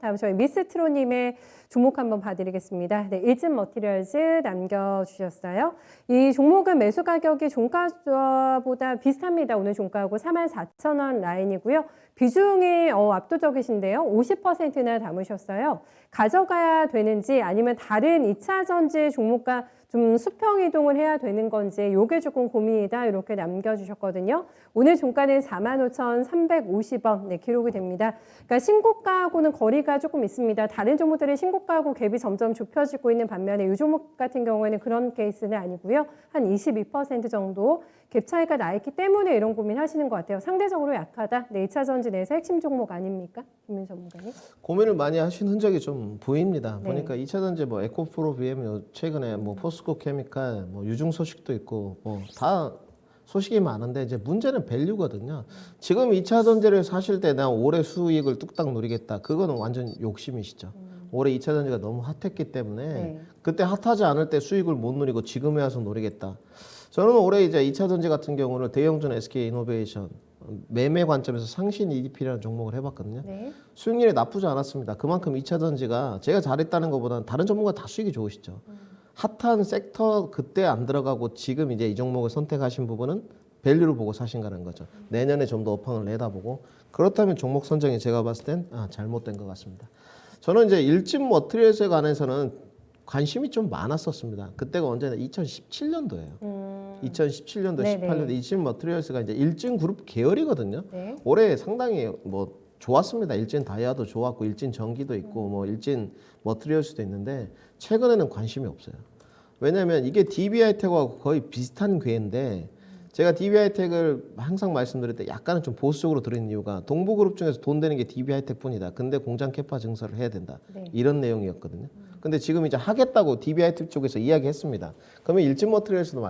다음 저희 미스트로님의 종목 한번 봐드리겠습니다. 네, 일진 머티리얼즈 남겨주셨어요. 이 종목은 매수 가격이 종가보다 비슷합니다. 오늘 종가하고 44,000원 라인이고요. 비중이 압도적이신데요. 50%나 담으셨어요. 가져가야 되는지 아니면 다른 2차 전지 종목과 좀 수평 이동을 해야 되는 건지 요게 조금 고민이다 이렇게 남겨주셨거든요. 오늘 종가는 45,350원 네, 기록이 됩니다. 그러니까 신고가하고는 거리가 조금 있습니다. 다른 종목들의 신고가하고 갭이 점점 좁혀지고 있는 반면에 이 종목 같은 경우에는 그런 케이스는 아니고요. 한 22% 정도 갭 차이가 나 있기 때문에 이런 고민하시는 것 같아요. 상대적으로 약하다. 네, 2차 전지 내에서 핵심 종목 아닙니까? 김민 전문가님. 고민을 많이 하신 흔적이 좀 보입니다. 네. 보니까 2차 전지 뭐 에코프로 BM 최근에 뭐 포스코 케미칼 뭐 유중 소식도 있고 뭐 다 소식이 많은데 이제 문제는 밸류거든요. 지금 2차 전지를 사실 때 나 올해 수익을 뚝딱 누리겠다. 그거는 완전 욕심이시죠. 올해 2차 전지가 너무 핫했기 때문에 네. 그때 핫하지 않을 때 수익을 못 누리고 지금에 와서 노리겠다. 저는 올해 이제 2차 전지 같은 경우는 대형전 SK이노베이션 매매 관점에서 상신 EDP라는 종목을 해봤거든요. 네. 수익률이 나쁘지 않았습니다. 그만큼 2차 전지가 제가 잘했다는 것보다는 다른 전문가 다 수익이 좋으시죠. 핫한 섹터 그때 안 들어가고 지금 이제 이 종목을 선택하신 부분은 밸류를 보고 사신 거는 거죠. 내년에 좀 더 업황을 내다보고 그렇다면 종목 선정이 제가 봤을 땐 잘못된 것 같습니다. 저는 이제 일진 머티리얼스에 관해서는 관심이 좀 많았었습니다. 그때가 언제나 2017년도예요. 2017년도, 네네. 18년도 일진 머티리얼스가 이제 일진 그룹 계열이거든요. 네. 올해 상당히 뭐 좋았습니다. 일진 다이아도 좋았고 일진 전기도 있고 뭐 일진 머티리얼스도 있는데 최근에는 관심이 없어요. 왜냐하면 이게 DB하이텍하고 거의 비슷한 궤인데 제가 DB하이텍을 항상 말씀드릴 때 약간은 좀 보수적으로 드리는 이유가 동부그룹 중에서 돈 되는 게 DB하이텍 뿐이다. 근데 공장 캐파 증설을 해야 된다. 네. 이런 내용이었거든요. 근데 지금 이제 하겠다고 DB하이텍 쪽에서 이야기했습니다. 그러면 일진 머티리얼스도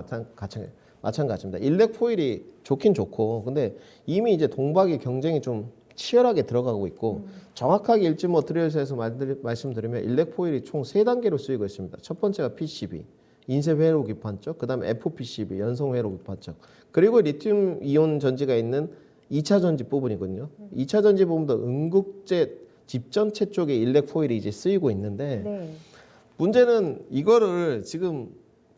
마찬가지입니다. 일렉 포일이 좋긴 좋고 근데 이미 이제 동박이 경쟁이 좀 치열하게 들어가고 있고 정확하게 일진 머티리얼스에서 말씀드리면 일렉 포일이 총 3단계로 쓰이고 있습니다. 첫 번째가 PCB, 인쇄 회로 기판 쪽, 그다음에 FPCB, 연성 회로 기판 쪽, 그리고 리튬 이온 전지가 있는 2차 전지 부분이거든요. 2차 전지 부분도 응급제 집전체 쪽에 일렉 포일이 이제 쓰이고 있는데 네. 문제는 이거를 지금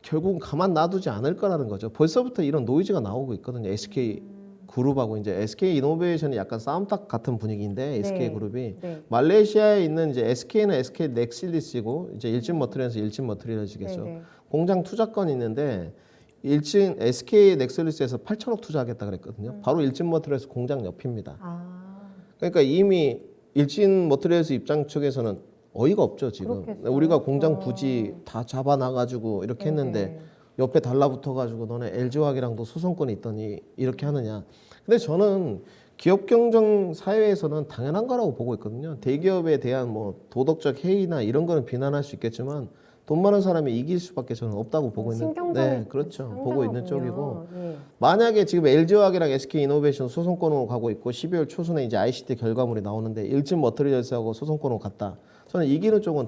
결국 가만 놔두지 않을 거라는 거죠. 벌써부터 이런 노이즈가 나오고 있거든요. SK 그룹하고 이제 SK 이노베이션이 약간 싸움닭 같은 분위기인데 SK 그룹이 네. 말레이시아에 있는 이제 SK는 SK 넥실리스고 이제 일진 머티리얼스 일진 머티리얼스겠죠. 네. 공장 투자권이 있는데 일진 SK 넥실리스에서 8천억 투자하겠다 그랬거든요. 바로 일진 머티리얼스 공장 옆입니다. 그러니까 이미 일진 머티리얼스 입장 측에서는 어이가 없죠 지금. 그렇겠어요. 우리가 공장 부지 다 잡아놔가지고 이렇게 했는데 옆에 달라붙어가지고 너네 LG화학이랑도 소송권이 있더니 이렇게 하느냐. 근데 저는 기업 경영 사회에서는 당연한 거라고 보고 있거든요. 대기업에 대한 뭐 도덕적 해이나 이런 거는 비난할 수 있겠지만 돈 많은 사람이 이길 수밖에 저는 없다고 보고 있는. 네, 그렇죠. 보고 있는 쪽이고. 네. 만약에 지금 LG화학이랑 SK이노베이션 소송권으로 가고 있고 12월 초순에 이제 ICT 결과물이 나오는데 일진 머티리얼스하고 소송권으로 갔다. 저는 이기는 쪽은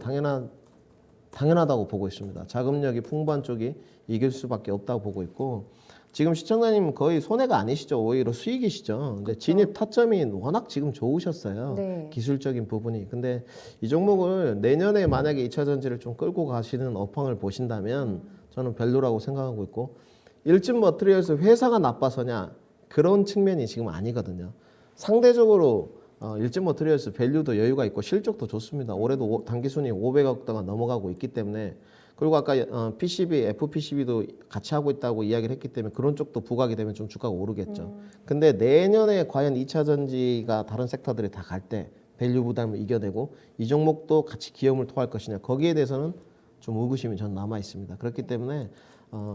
당연하다고 보고 있습니다. 자금력이 풍부한 쪽이 이길 수밖에 없다고 보고 있고 지금 시청자님 거의 손해가 아니시죠. 오히려 수익이시죠. 근데 진입 타점이 워낙 지금 좋으셨어요. 네. 기술적인 부분이. 근데 이 종목을 내년에 만약에 2차 전지를 좀 끌고 가시는 업황을 보신다면 저는 별로라고 생각하고 있고 일진 머티리얼스 회사가 나빠서냐 그런 측면이 지금 아니거든요. 상대적으로 일진 머티리얼스 밸류도 여유가 있고 실적도 좋습니다. 올해도 단기순이익 500억 대가 넘어가고 있기 때문에 그리고 아까 PCB, FPCB도 같이 하고 있다고 이야기를 했기 때문에 그런 쪽도 부각이 되면 좀 주가가 오르겠죠. 근데 내년에 과연 2차 전지가 다른 섹터들이 다 갈 때 밸류 부담을 이겨내고 이 종목도 같이 기염을 토할 것이냐 거기에 대해서는 좀 의구심이 전 남아 있습니다. 그렇기 때문에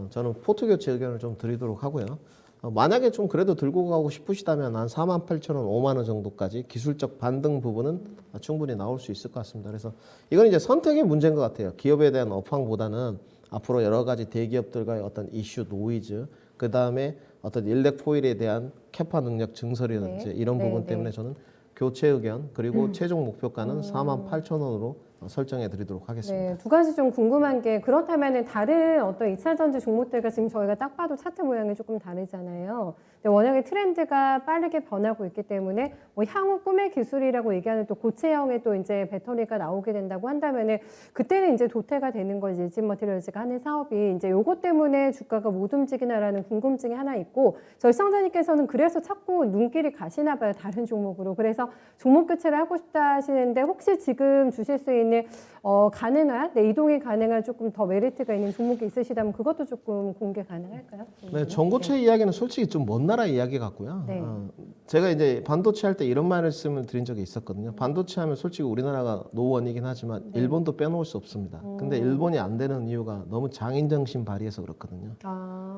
저는 포트 교체 의견을 좀 드리도록 하고요. 만약에 좀 그래도 들고 가고 싶으시다면 한 48,000원, 5만 원 정도까지 기술적 반등 부분은 충분히 나올 수 있을 것 같습니다. 그래서 이건 이제 선택의 문제인 것 같아요. 기업에 대한 업황보다는 앞으로 여러 가지 대기업들과의 어떤 이슈 노이즈, 그 다음에 어떤 일렉 포일에 대한 캐파 능력 증설이라든지 이런 부분 때문에 저는 교체 의견 그리고 최종 목표가는 48,000원으로 설정해 드리도록 하겠습니다. 네, 두 가지 좀 궁금한 게 그렇다면은 다른 어떤 2차 전지 종목들과 지금 저희가 딱 봐도 차트 모양이 조금 다르잖아요. 근데 워낙에 트렌드가 빠르게 변하고 있기 때문에 뭐 향후 꿈의 기술이라고 얘기하는 또 고체형의 또 이제 배터리가 나오게 된다고 한다면은 그때는 이제 도태가 되는 거지 일진 머티리얼즈가 하는 사업이 이제 요것 때문에 주가가 못 움직이나라는 궁금증이 하나 있고 저희 시청자님께서는 그래서 자꾸 눈길이 가시나 봐요 다른 종목으로. 그래서 종목 교체를 하고 싶다 하시는데 혹시 지금 주실 수 있는 가능한 이동이 가능한 조금 더 메리트가 있는 종목이 있으시다면 그것도 조금 공개 가능할까요? 네, 전고체 이야기는 솔직히 좀 먼 나라 이야기 같고요. 네. 제가 이제 반도체 할 때 이런 말씀을 드린 적이 있었거든요. 반도체 하면 솔직히 우리나라가 노원이긴 하지만 일본도 빼놓을 수 없습니다. 근데 일본이 안 되는 이유가 너무 장인 정신 발휘해서 그렇거든요.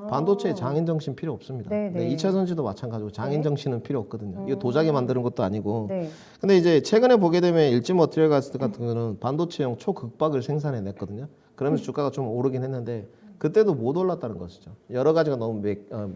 반도체에 장인 정신 필요 없습니다. 네, 네, 네. 2차 전지도 마찬가지고 장인 네. 정신은 필요 없거든요. 이거 도자기 만드는 것도 아니고. 네. 근데 이제 최근에 보게 되면 일진 머티리얼 가스 같은 경우는 반도체용 초극박을 생산해 냈거든요. 그러면서 주가가 좀 오르긴 했는데 그때도 못 올랐다는 것이죠. 여러 가지가 너무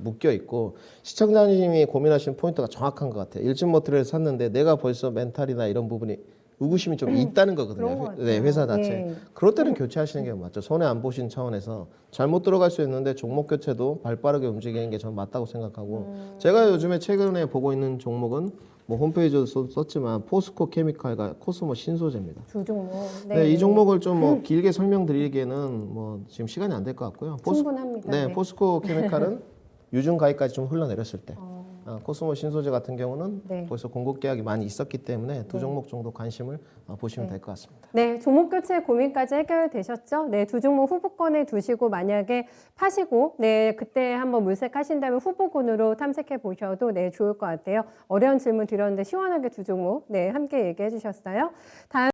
묶여 있고 시청자님이 고민하시는 포인트가 정확한 것 같아요. 일진 머티리얼을 샀는데 내가 벌써 멘탈이나 이런 부분이 의구심이 좀 있다는 그런 것 거거든요. 같아요. 네, 회사 자체. 예. 그럴 때는 교체하시는 게 맞죠. 손해 안 보신 차원에서 잘못 들어갈 수 있는데 종목 교체도 발빠르게 움직이는 게 저는 맞다고 생각하고 제가 요즘에 최근에 보고 있는 종목은 뭐 홈페이지에도 썼지만 포스코 케미칼과 코스모 신소재입니다. 두 종목. 네, 이 종목을 좀 뭐 길게 설명드리기에는 뭐 지금 시간이 안 될 것 같고요. 충분합니다. 네, 네. 포스코 케미칼은 유중 가입까지 좀 흘러내렸을 때, 코스모 신소재 같은 경우는 네. 벌써 공급 계약이 많이 있었기 때문에 두 종목 정도 관심을 보시면 네. 될 것 같습니다. 네, 종목 교체 고민까지 해결되셨죠? 네, 두 종목 후보권에 두시고 만약에 파시고 네, 그때 한번 물색하신다면 후보군으로 탐색해 보셔도 네, 좋을 것 같아요. 어려운 질문 드렸는데 시원하게 두 종목 네, 함께 얘기해 주셨어요. 다음